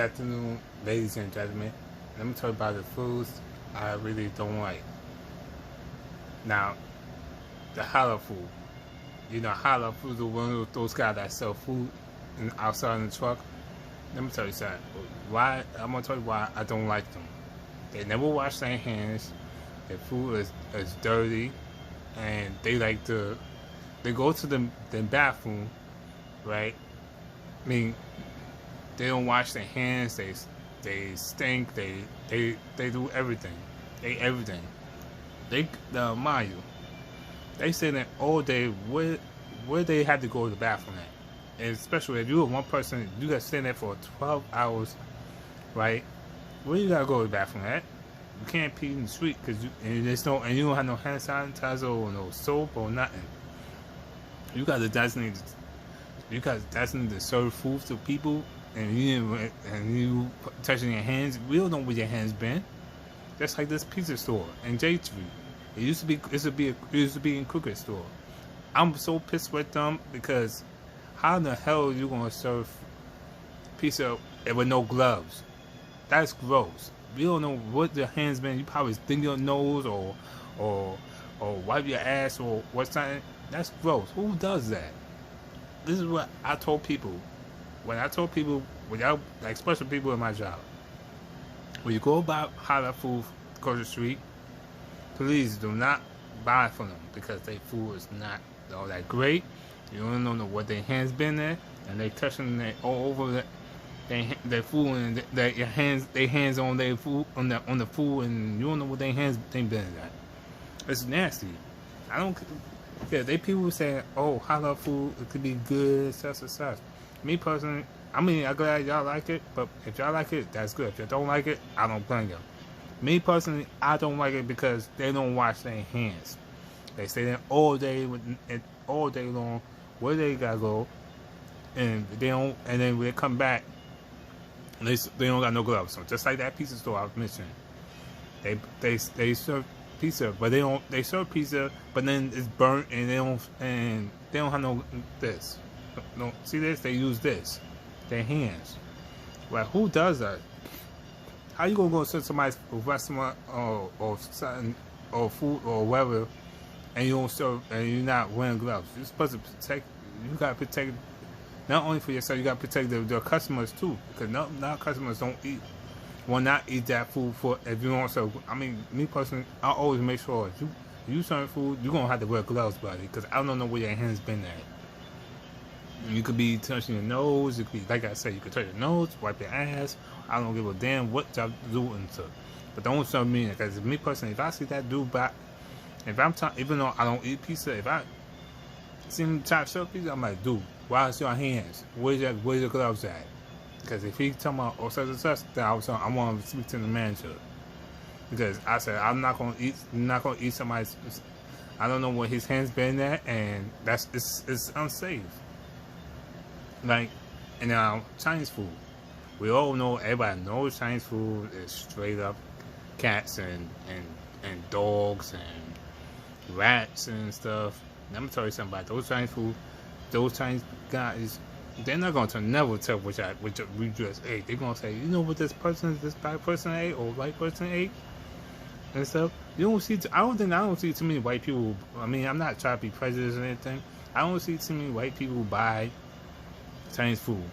afternoon, ladies and gentlemen. Let me tell you about the foods I really don't like. Now, the halal food. You know, halal food is one of those guys that sell food outside in the truck. Let me tell you something. Why? I'm gonna tell you why I don't like them. They never wash their hands. Their food is dirty, and they go to the bathroom, right? I mean, they don't wash their hands. They stink. They do everything. Everything. They mind you. They sit there all day. Where they had to go to the bathroom at? And especially if you were one person, you got to stand there for 12 hours, right? Where you gotta go to the bathroom at? You can't pee in the street because you don't have no hand sanitizer or no soap or nothing. You got to designate to serve food to people, and you touching your hands. We don't know where your hands been. Just like this pizza store in J Street. It used to be in Crooked store. I'm so pissed with them because how in the hell are you gonna serve pizza with no gloves? That's gross. We don't know what your hands been. You probably sting your nose or wipe your ass or what's something. That's gross. Who does that? This is what I told people. When y'all, like special people in my job, when you go buy halal food across the street, please do not buy from them because their food is not all that great. You don't know what their hands been there, and they touching it all over their food and their hands on their food on the food, and you don't know what their hands they been at. It's nasty. I don't care. They people saying, "Oh, halal food it could be good, such. Me personally, I mean, I'm glad y'all like it, but if y'all like it, that's good. If you don't like it, I don't blame you. Me personally, I don't like it because they don't wash their hands. They stay there all day all day long. Where they gotta go, and they don't. And then when they come back, they don't got no gloves. So just like that pizza store I was mentioning, they serve pizza, but they serve pizza, but then it's burnt, and they don't have no this. No, see this? They use this, their hands. Like who does that? How you gonna go to somebody's restaurant or something or food or whatever, and you don't serve and you're not wearing gloves? You're supposed to protect. You gotta protect not only for yourself. You gotta protect the customers too, because not customers will not eat that food for if you don't serve. I mean, me personally, I always make sure if you serve food, you're gonna have to wear gloves, buddy, because I don't know where your hands been at. You could be touching your nose. You could be, like I said, you could touch your nose, wipe your ass. I don't give a damn what y'all doing to. But don't serve me, because me personally, if I see that dude back, even though I don't eat pizza, if I see him try to serve pizza, I'm like, dude, why is your hands? Where's your gloves at? Because if he talking about such, then I want to speak to the manager. Because I said I'm not gonna eat somebody's. I don't know where his hands been at, and it's unsafe. Like, and now Chinese food. We all know, everybody knows Chinese food is straight up cats and dogs and rats and stuff. Let me tell you something about those Chinese food. Those Chinese guys, they're not going to never tell which we just ate. They're going to say, you know what this black person ate or white person ate and stuff. You don't see. I don't see too many white people. I mean, I'm not trying to be prejudiced or anything. I don't see too many white people buy Chinese food.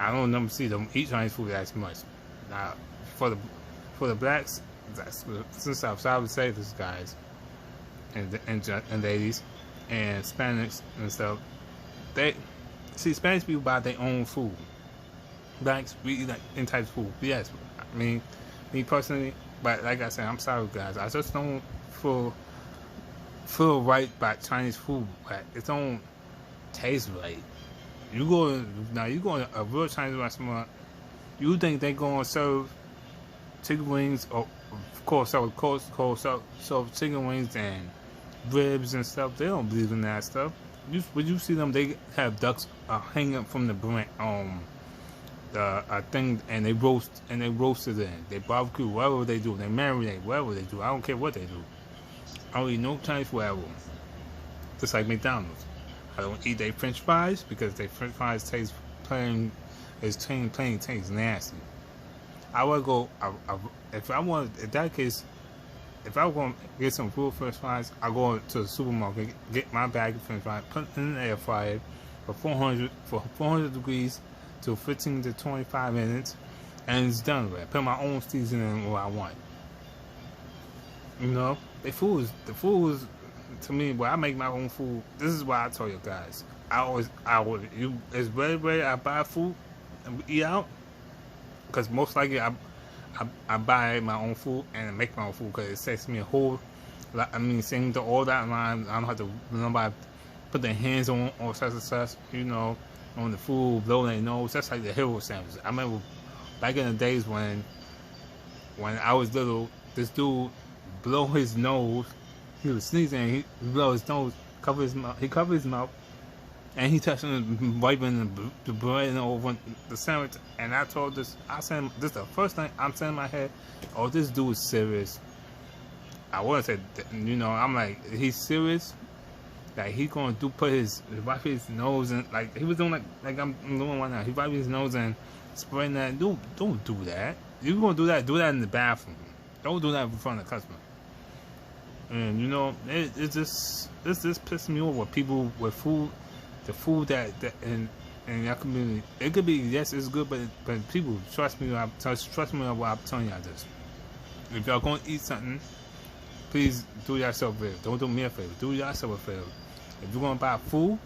I don't never see them eat Chinese food as much. Now, for the blacks, since I would say this guys and ladies and Hispanics and stuff, they see Spanish people buy their own food. Blacks we eat like in types of food. Yes, I mean me personally, but like I said, I'm sorry guys. I just don't feel right about Chinese food, but it don't taste right. You go to a real Chinese restaurant. You think they gonna serve chicken wings, or of course serve chicken wings and ribs and stuff. They don't believe in that stuff. When you see them, they have ducks hanging from the thing, and they roasted it. They barbecue, whatever they do. They marinate, whatever they do. I don't care what they do. I don't eat no Chinese food ever. Just like McDonald's. I don't eat their French fries because their French fries taste plain nasty. I would go. If I want, in that case, if I want to get some food French fries, I go to the supermarket, get my bag of French fries, put it in the air fryer for 400 degrees to 15 to 25 minutes, and it's done with. Put my own seasoning where I want. You know, the food is to me. When I make my own food, this is why I tell you guys. It's very rare I buy food and eat out, because most likely I buy my own food and make my own food, because it saves me a whole lot. I mean, saying to all that line, I don't have to nobody put their hands on or such and such, you know, on the food, blow their nose. That's like the hero sandwich. I remember back in the days when I was little, this dude blow his nose. He was sneezing. He blow his nose, cover his mouth. He covered his mouth, and he touching, wiping the bread over the sandwich. And I told this, this is the first thing I'm saying in my head. Oh, this dude is serious. I want to say, you know, I'm like, he's serious. Like he gonna wipe his nose, and like he was doing like I'm doing right now. He wipe his nose and spraying that. Don't do that. You gonna do that? Do that in the bathroom. Don't do that in front of the customer. And you know, it just pisses me off with people with food, the food that in your community. It could be, yes, it's good, but people, trust me what I'm telling y'all this. If y'all gonna eat something, please do yourself a favor. Don't do me a favor. Do yourself a favor. If you're gonna buy food,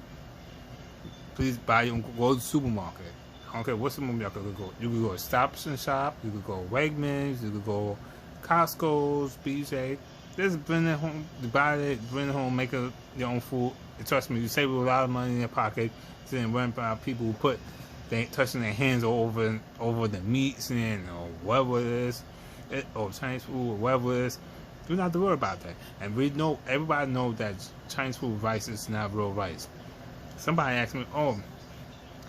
please go to the supermarket. I don't care what supermarket you could go. You could go to Stop and Shop. You could go Wegmans. You could go Costco's, BJ. Just bring it home, buy it, bring it home, make your own food. And trust me, you save a lot of money in your pocket. Then run by people who touching their hands over the meats and or whatever it is, or Chinese food or whatever it is. You don't have to worry about that. And everybody knows that Chinese food rice is not real rice. Somebody asked me, "Oh,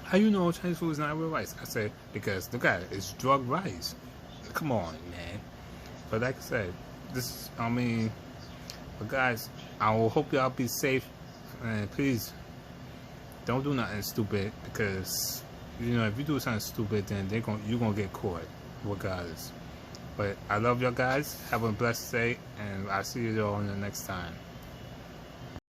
how you know Chinese food is not real rice?" I said, "Because look at it, it's drug rice." Come on, man. But like I said, but guys, I will hope y'all be safe, and please don't do nothing stupid, because you know if you do something stupid, then you're gonna get caught regardless. But I love y'all guys. Have a blessed day, and I'll see you all on the next time.